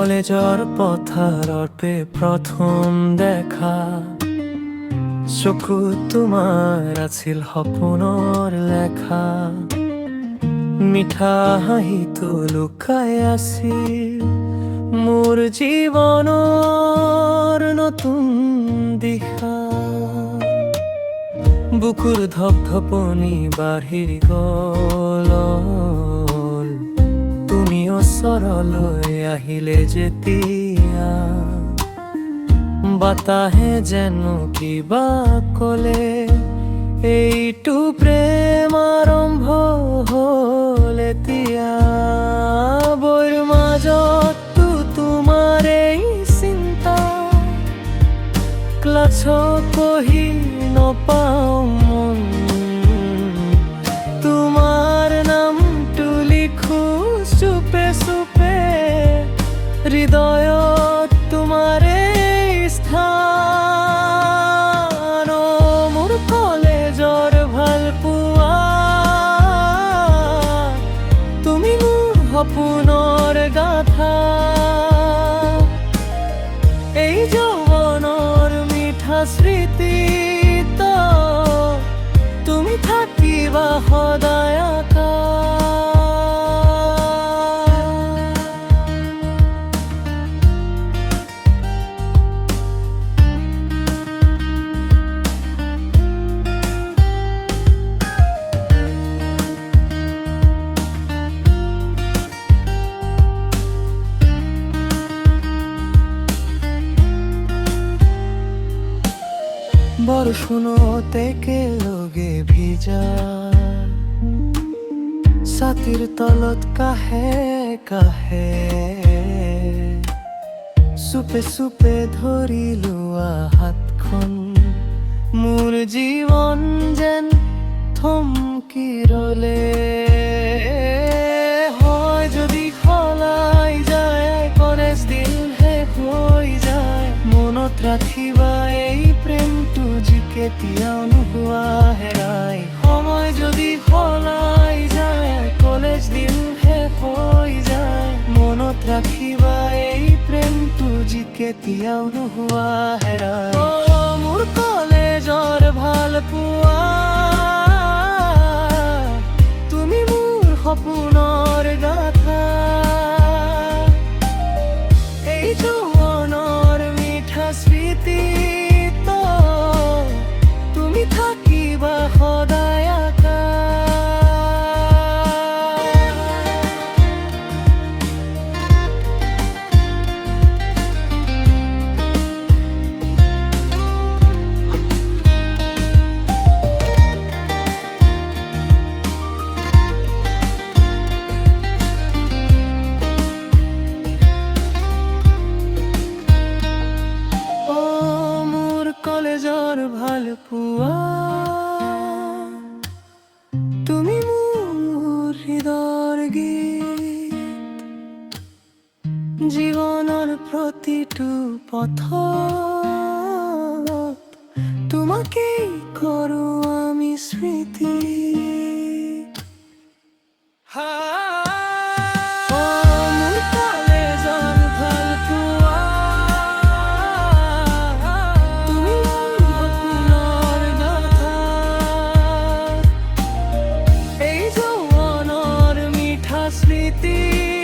কলেজৰ পথাৰতে প্ৰথম দেখা চকুত তোমাৰ আছিল সপোনৰ লেখা মিঠা হাঁহিটো লুকাই আছিল মোৰ জীৱনৰ নতুন দিশা বুকুৰ ধপধপনি বাঢ়ি গ'ল তুমি ওচৰলৈ আহিলে যেতিয়া বাতাহে যেন কিবা ক'লে এইটো প্ৰেম আৰম্ভ হ'ল এতিয়া বৈৰ মাজতো তোমাৰ এই চিন্তা ক্লাছত পঢ়ি নপাওঁ মন তোমাৰ নামটো লিখো চুপে চুপে হৃদয়ত তোমাৰ এই স্থান মোৰ কলেজৰ ভাল পোৱা তুমি মোৰ সপোনৰ গাথা এই যৌৱনৰ মিঠা স্মৃতিত তুমি থাকিবা সদায় আকা বৰষুণত একেলগে ভিজা ছাতিৰ তলত কাহে কাহে চুপে চুপে ধৰি লোৱা হাতখন মোৰ জীৱন যেন থমকি ৰলে হয় যদি সলাই যায় কলেজ দিন শেষ হৈ যায় মনত ৰাখিবা এই প্ৰেমটো যি কেতিয়াও নোহোৱা হেৰাই সময় যদি সলাই যায় কলেজ দিন শেষ হৈ যায় মনত ৰাখিবা এই প্ৰেমটো যি কেতিয়াও নোহোৱা হেৰাই মোৰ কলেজৰ ভাল পোৱা তুমি মোৰ সপোনৰ গাথা এই যৌৱনৰ মিঠা স্মৃতিত তুমি থাকিবা সদায় আকা কলেজৰ ভাল পোৱা তুমি মোৰ হৃদয়ৰ গীত জীৱনৰ প্ৰতিটো পথত তোমাকেই কৰোঁ আমি স্মৃতি স্মৃতি